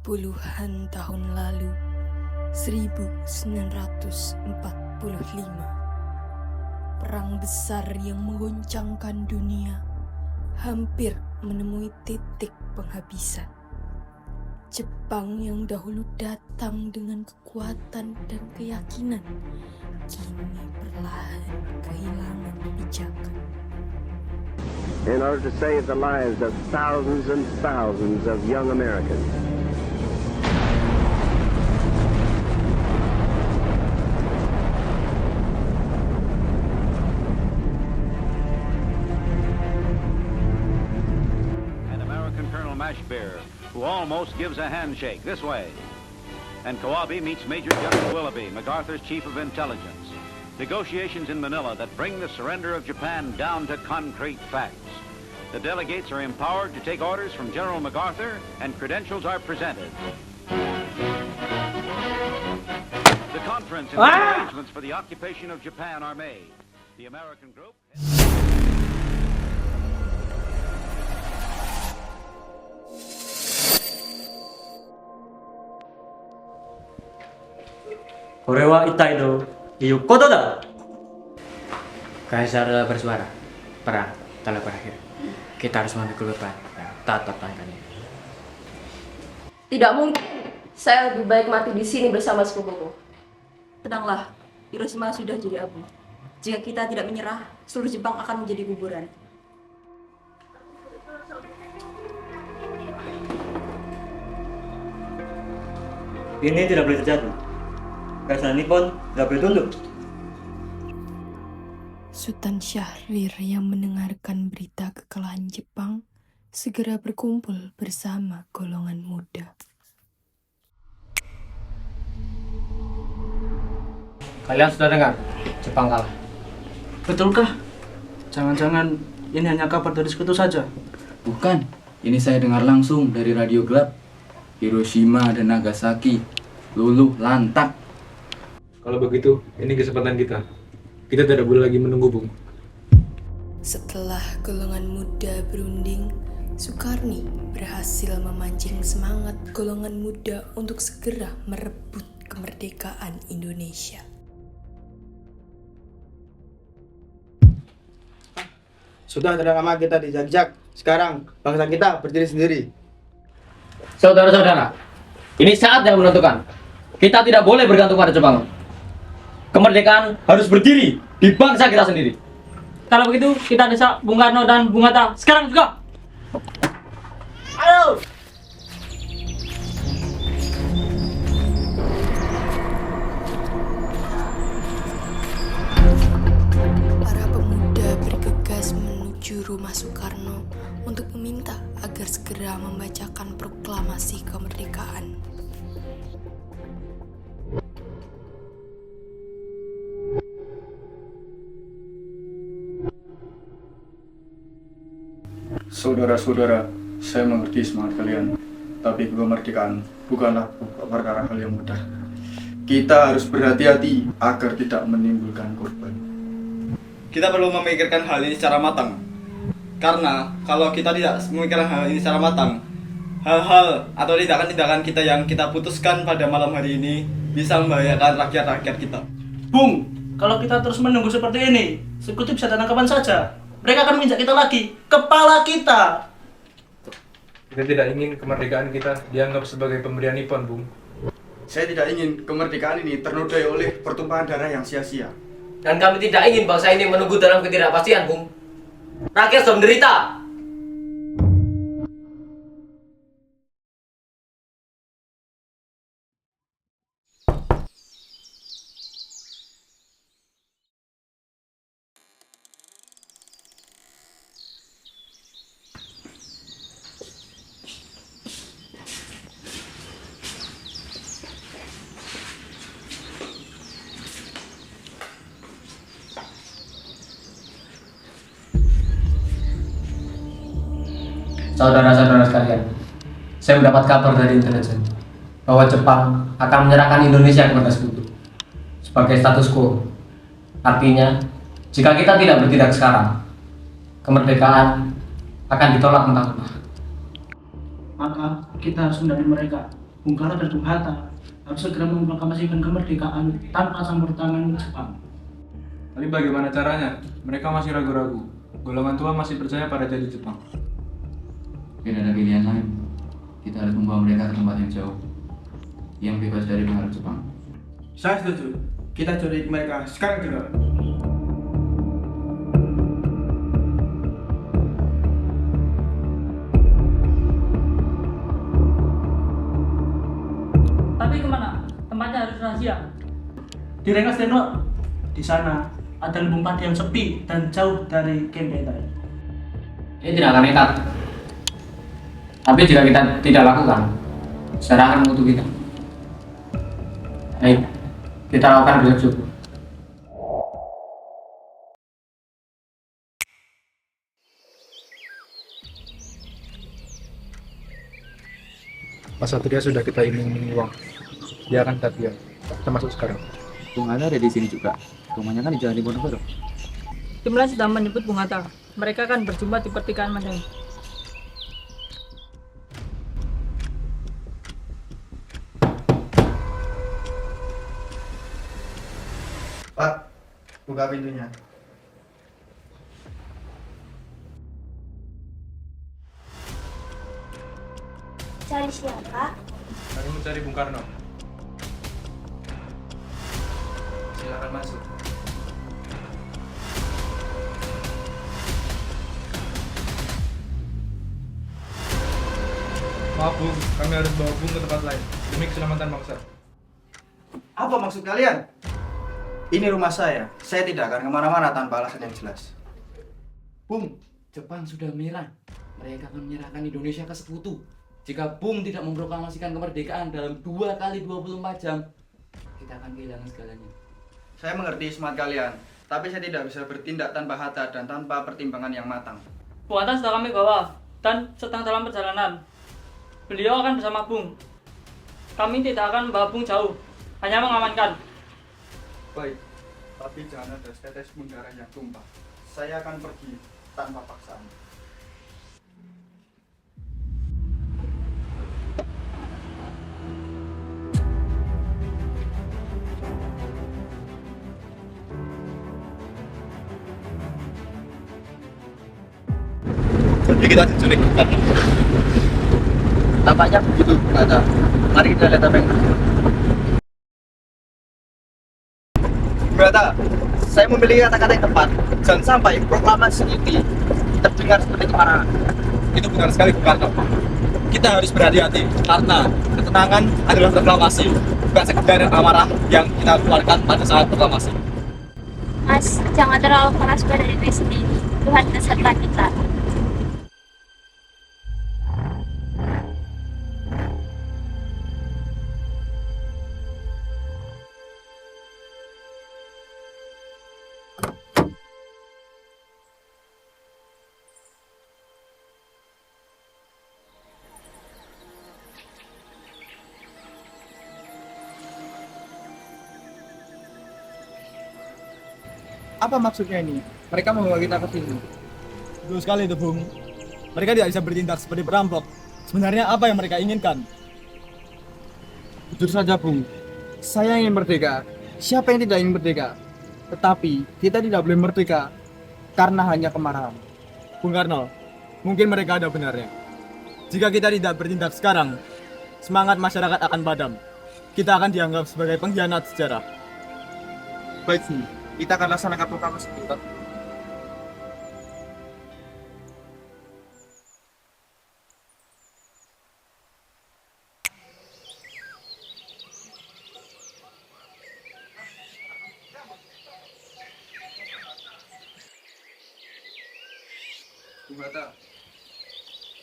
Puluhan tahun lalu, 1945, perang besar yang mengguncangkan dunia hampir menemui titik penghabisan. Jepang yang dahulu datang dengan kekuatan dan keyakinan, kini perlahan kehilangan pijakan. In order to save the lives of thousands and thousands of young Americans. And American Colonel Mashbeer, who almost gives a handshake this way. And Kawabe meets Major General Willoughby, MacArthur's Chief of Intelligence. Negotiations in Manila that bring the surrender of Japan down to concrete facts. The delegates are empowered to take orders from General MacArthur, and credentials are presented. The conference and arrangements for the occupation of Japan are made. The American group... Korewa Itaido, Iyu Koto da. Kaisar bersuara. Perang telah berakhir. Kita harus memikul beban. Tatap tangannya. Tidak mungkin. Saya lebih baik mati di sini bersama sepupuku. Tenanglah, Hiroshima sudah jadi abu. Jika kita tidak menyerah, seluruh Jepang akan menjadi kuburan. Ini tidak boleh terjadi. Kaisar Nippon tidak boleh tunduk. Sultan Syahrir yang mendengarkan berita kekalahan Jepang segera berkumpul bersama golongan muda. Kalian sudah dengar? Jepang kalah. Betulkah? Jangan-jangan ini hanya kabar dari sekutu saja? Bukan, ini saya dengar langsung dari radio gelap. Hiroshima dan Nagasaki luluh lantak. Kalau begitu, ini kesempatan kita. Kita tidak boleh lagi menunggu, Bung. Setelah golongan muda berunding, Sukarni berhasil memancing semangat golongan muda untuk segera merebut kemerdekaan Indonesia. Sudah tidak lama kita dijajak. Sekarang bangsa kita berdiri sendiri. Saudara-saudara, ini saat yang menentukan. Kita tidak boleh bergantung pada Jepang. Kemerdekaan harus berdiri di bangsa kita sendiri. Kalau begitu, kita desak Bung Karno dan Bung Hatta sekarang juga. Ayo! Para pemuda bergegas menuju rumah Soekarno untuk meminta agar segera membacakan proklamasi kemerdekaan. Saudara-saudara, saya mengerti semangat kalian, tapi kemerdekaan bukanlah perkara hal yang mudah. Kita harus berhati-hati agar tidak menimbulkan korban. Kita perlu memikirkan hal ini secara matang. Karena kalau kita tidak memikirkan hal ini secara matang, hal-hal atau tindakan-tindakan kita yang kita putuskan pada malam hari ini bisa membahayakan rakyat-rakyat kita. Bung, kalau kita terus menunggu seperti ini, sekutu bisa datang kapan saja. Mereka akan menginjak kita lagi, kepala kita. Kita tidak ingin kemerdekaan kita dianggap sebagai pemberian Nippon, Bung. Saya tidak ingin kemerdekaan ini ternodai oleh pertumpahan darah yang sia-sia. Dan kami tidak ingin bangsa ini menunggu dalam ketidakpastian, Bung. Rakyat sudah menderita. Saudara-saudara sekalian, saya mendapat kabar dari intelijen bahwa Jepang akan menyerahkan Indonesia kepada sekutu sebagai status quo. Artinya, jika kita tidak bertindak sekarang, kemerdekaan akan ditolak mentah-mentah. Maka kita harus mendampingi mereka Bung Karno dan Bung Hatta harus segera memproklamasikan kemerdekaan tanpa campur tangan Jepang. Tapi bagaimana caranya? Mereka masih ragu-ragu. Golongan tua masih percaya pada janji Jepang. Tidak ada pilihan lain. Kita harus membawa mereka ke tempat yang jauh, yang bebas dari pengaruh Jepang. Saya setuju. Kita culik mereka sekarang juga. Tapi kemana? Tempatnya harus rahasia. Di Rengas Dengklok. Di sana ada lumbung padi yang sepi dan jauh dari camp kita. Ini tidak akan nekat. Tapi jika kita tidak lakukan, sejarah akan mengutuk kita. Baik, kita lakukan besok. Mas Satria sudah kita iming-iming uang. Dia akan latihan. Kita masuk sekarang. Bung Hatta ada di sini juga. Rumahnya kan di Jalan Diponegoro. Jumlah sedang menyebut Bung Hatta. Mereka akan berjumpa di pertigaan Madang. Pak, buka pintunya. Cari siapa? Kami mencari Bung Karno. Silakan masuk. Maaf Bung, kami harus bawa Bung ke tempat lain demi keselamatan bangsa. Apa maksud kalian? Ini rumah saya. Saya tidak akan kemana-mana tanpa alasan yang jelas. Bung, Jepang sudah menyerang. Mereka akan menyerahkan Indonesia ke sekutu. Jika Bung tidak memproklamasikan kemerdekaan dalam 2 kali 24 jam, kita akan kehilangan segalanya. Saya mengerti semangat kalian, tapi saya tidak bisa bertindak tanpa hatta dan tanpa pertimbangan yang matang. Bung Hatta sudah kami bawa dan sedang dalam perjalanan. Beliau akan bersama Bung. Kami tidak akan membawa Bung jauh, hanya mengamankan. Baik, tapi jangan ada setetes pun darah yang tumpah. Saya akan pergi tanpa paksaan. Jadi kita diculik. Tampaknya begitu, ada. Mari kita lihat apa yang terjadi. Berata, saya memiliki kata-kata yang tepat. Jangan sampai proklamasi ini terdengar seperti kemarahan. Itu benar sekali, Bung Karno. Kita harus berhati-hati karena ketenangan adalah proklamasi, bukan sekedar amarah yang kita keluarkan pada saat proklamasi. Mas, jangan terlalu keras pada diri sendiri. Tuhan beserta kita. Apa maksudnya ini? Mereka membawa kita ke sini. Betul sekali itu, Bung. Mereka tidak bisa bertindak seperti perampok. Sebenarnya apa yang mereka inginkan? Jujur saja, Bung. Saya ingin merdeka. Siapa yang tidak ingin merdeka? Tetapi kita tidak boleh merdeka karena hanya kemarahan. Bung Karno, mungkin mereka ada benarnya. Jika kita tidak bertindak sekarang, semangat masyarakat akan padam. Kita akan dianggap sebagai pengkhianat sejarah. Baik, sih. Kita akan laksanakan proklamasi kita. Bung Hatta,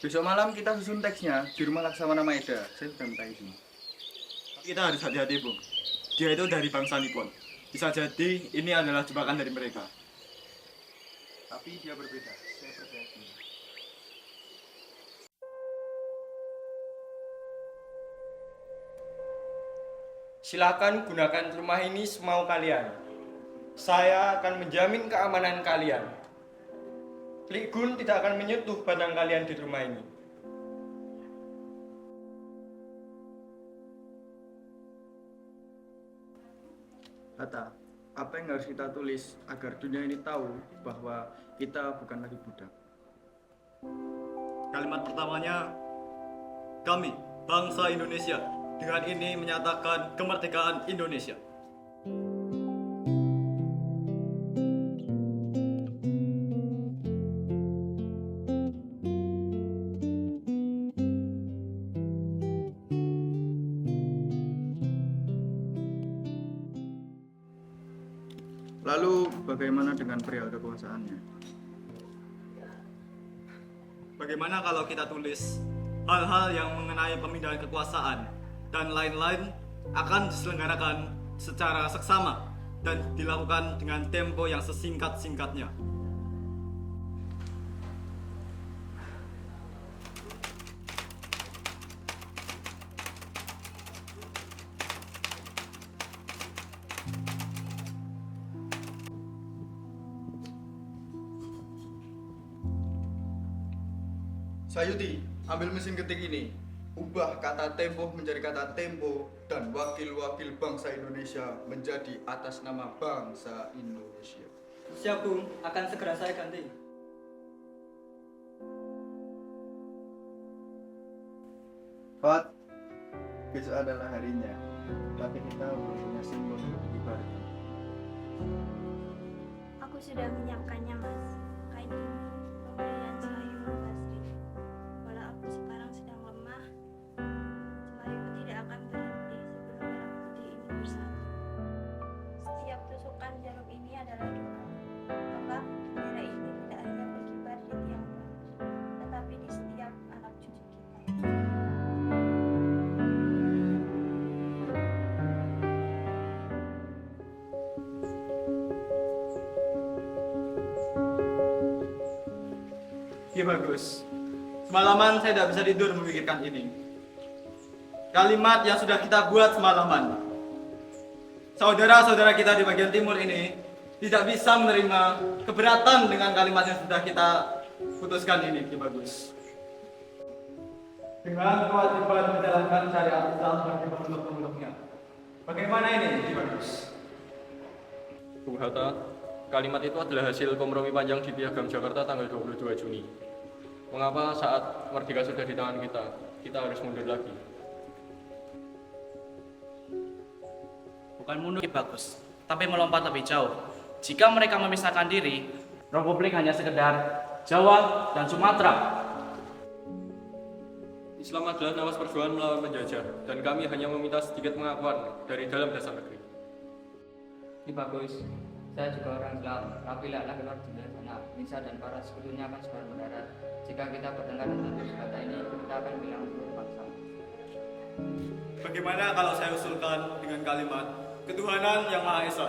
besok malam kita susun teksnya di rumah Laksamana Maeda. Saya sudah minta izin. Kita harus hati-hati, Bung. Dia itu dari bangsa Nippon. Bisa jadi ini adalah jebakan dari mereka. Tapi dia berbeda. Saya percaya dia. Silakan gunakan rumah ini semau kalian. Saya akan menjamin keamanan kalian. Lik Gun tidak akan menyentuh barang kalian di rumah ini. Hatta, apa yang harus kita tulis agar dunia ini tahu bahwa kita bukan lagi budak? Kalimat pertamanya, kami, bangsa Indonesia, dengan ini menyatakan kemerdekaan Indonesia. Lalu bagaimana dengan perihal kekuasaannya? Bagaimana kalau kita tulis hal-hal yang mengenai pemindahan kekuasaan dan lain-lain akan diselenggarakan secara seksama dan dilakukan dengan tempo yang sesingkat-singkatnya. Sayuti, ambil mesin ketik ini. Ubah kata tempo menjadi kata tempo dan wakil-wakil bangsa Indonesia menjadi atas nama bangsa Indonesia. Siap, Bung. Akan segera saya ganti. Fat, besok adalah harinya, tapi kita belum punya simbol untuk dikibarkan. Aku sudah menyiapkannya, Mas. Kain ini pemberian Selayu Basri. Walau aku sekarang sedang lemah, Selayuku tidak akan berhenti sebelum merah putih ini bersatu. Setiap tusukan jarum ini adalah doa. Kelak, bendera ini tidak hanya berkibar di tiang bambu, tetapi di setiap anak cucu kita. Iya bagus. Semalaman saya tidak bisa tidur memikirkan ini. Kalimat yang sudah kita buat semalaman. Saudara-saudara kita di bagian timur ini tidak bisa menerima keberatan dengan kalimat yang sudah kita putuskan ini, Ki Bagus. Dengan kewajiban menjalankan syariat Islam sebagai pemeluk-pemeluknya. Bagaimana ini, Ki Bagus? Bung Hatta, kalimat itu adalah hasil kompromi panjang di Piagam Jakarta tanggal 22 Juni. Mengapa saat merdeka sudah di tangan kita harus mundur lagi? Bukan mundur bagus, tapi melompat lebih jauh. Jika mereka memisahkan diri, Republik hanya sekedar Jawa dan Sumatera. Islam adalah nawas perjuangan melawan penjajah, dan kami hanya meminta sedikit pengakuan dari dalam dasar negeri. Ini bagus. Saya juga orang Islam, tapi lah keluar di sana. Nisa dan para sekutunya akan segera mendarat. Jika kita berdengar tentang kata ini, kita akan bilang berbangsa. Bagaimana kalau saya usulkan dengan kalimat ketuhanan yang Maha Esa?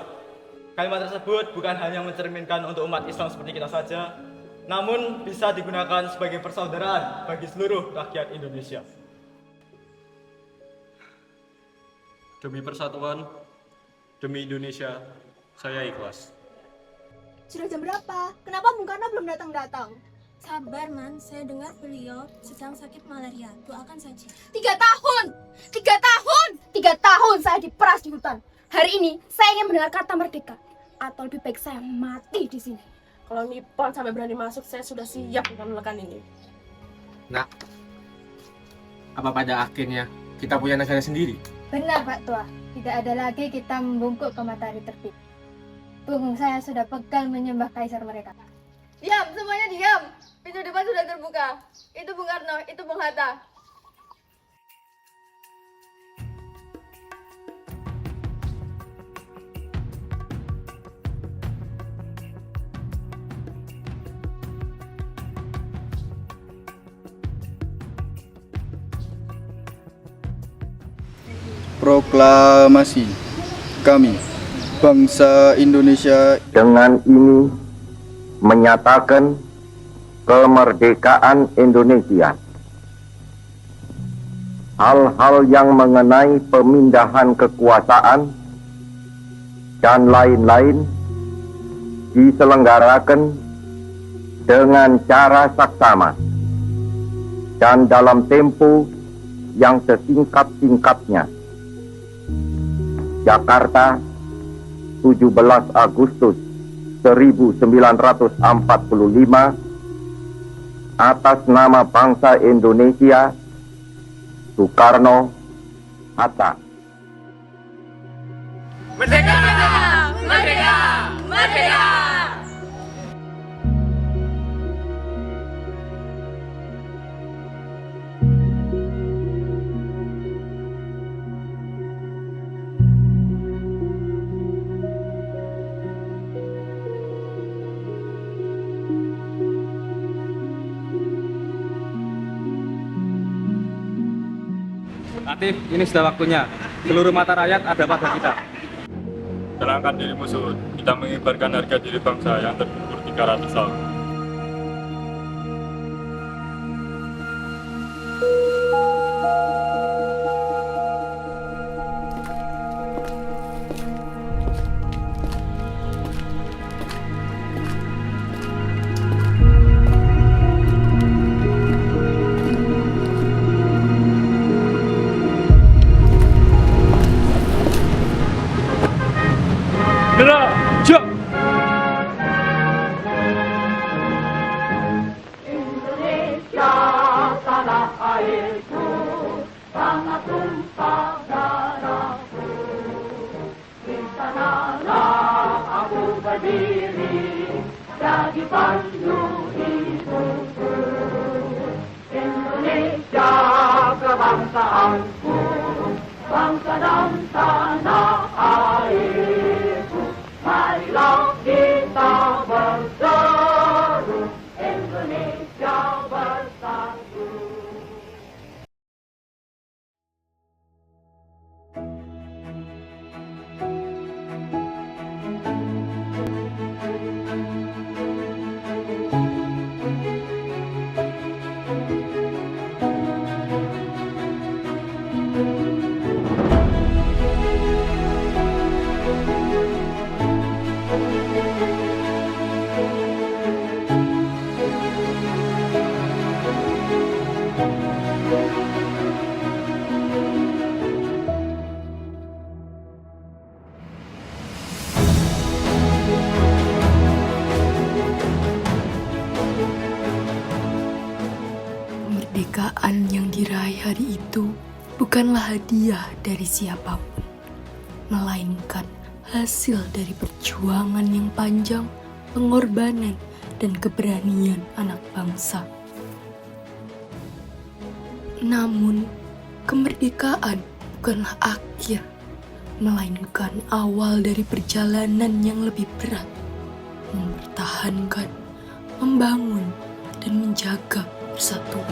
Kalimat tersebut bukan hanya mencerminkan untuk umat Islam seperti kita saja, namun bisa digunakan sebagai persaudaraan bagi seluruh rakyat Indonesia. Demi persatuan, demi Indonesia, saya ikhlas. Sudah jam berapa? Kenapa Bung Karno belum datang-datang? Sabar, Man. Saya dengar beliau sedang sakit malaria. Doakan saja. 3 tahun! 3 tahun! 3 tahun saya diperas di hutan. Hari ini saya ingin mendengar kata merdeka. Atau lebih baik saya mati di sini. Kalau Nippon sampai berani masuk, saya sudah siap untuk menekan ini. Nak, apa pada akhirnya kita punya negara sendiri? Benar, Pak Tua. Tidak ada lagi kita membungkuk ke matahari terbit. Punggung saya sudah pegal menyembah kaisar mereka. Diam, semuanya diam. Pintu depan sudah terbuka. Itu Bung Karno, itu Bung Hatta. Proklamasi. Kami, bangsa Indonesia, dengan ini menyatakan kemerdekaan Indonesia. Hal-hal yang mengenai pemindahan kekuasaan dan lain-lain diselenggarakan dengan cara saksama dan dalam tempo yang sesingkat-singkatnya. Jakarta, 17 Agustus 1945 atas nama bangsa Indonesia, Soekarno Hatta. Merdeka! Merdeka! Merdeka! Latif, ini sudah waktunya. Seluruh mata rakyat ada pada kita. Tenangkan diri musuh, kita mengibarkan harga diri bangsa yang terkubur 300 tahun. Raja! Indonesia tanah airku, tanah tumpah darahku. Di sanalah aku berdiri, jadi pandu hidupku. Indonesia kebangsaanku, bangsa dan tanah airku. Marilah kita berseru, Indonesia bersatu. Kemerdekaan yang diraih hari itu bukanlah hadiah dari siapapun, melainkan hasil dari perjuangan yang panjang, pengorbanan, dan keberanian anak bangsa. Namun, kemerdekaan bukanlah akhir, melainkan awal dari perjalanan yang lebih berat, mempertahankan, membangun, dan menjaga persatuan.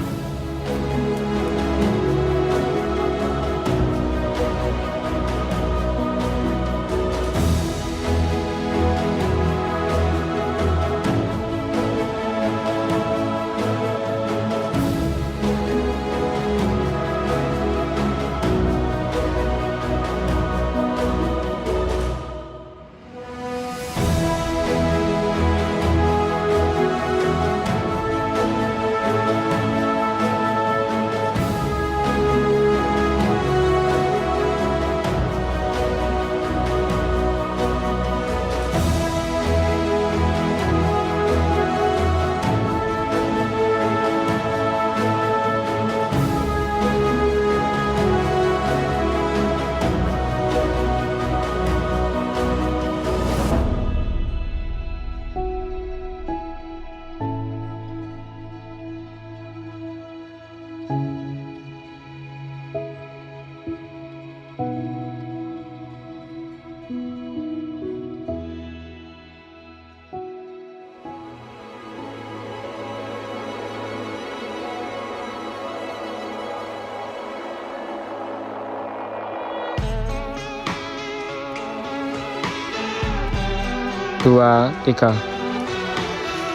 Dua, tiga.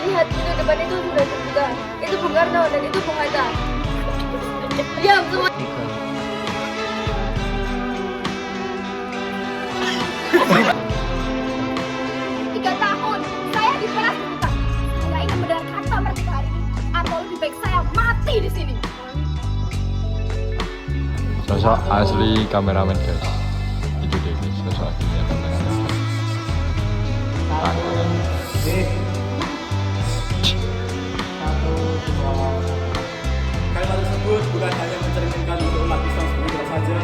Lihat, itu depan itu sudah terbuka. Itu Bung Karno dan itu Bung Hatta. Diam semua. 3 tahun saya diperas di hutan. Saya ingin mendengar kata merdeka hari ini, atau lebih baik saya mati di sini. Sosok asli kameramen guys. Itu deh guys, sosok asli kameramen. Kalimat tersebut bukan hanya mencerminkan untuk umat Islam sebenarnya saja,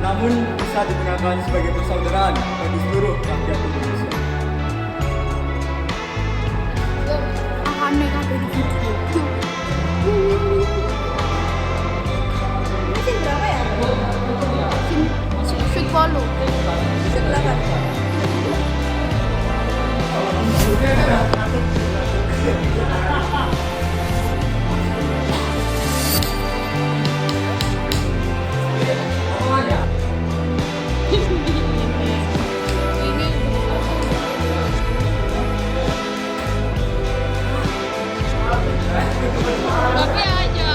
namun bisa digunakan sebagai persaudaraan bagi seluruh rakyat Indonesia. Aneh kan di video. Ini scene berapa ya? Scene follow. Scene 8. Tapi aja.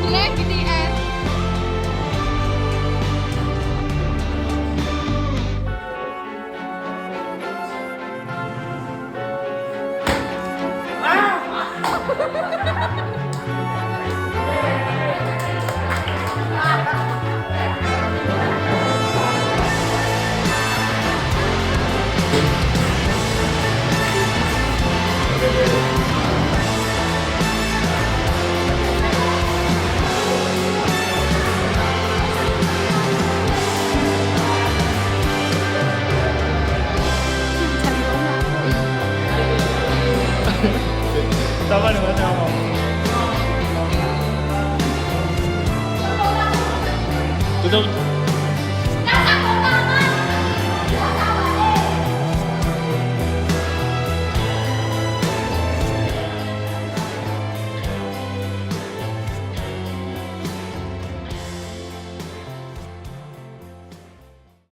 Jelek BTS. Sama dengan sama. Tutup.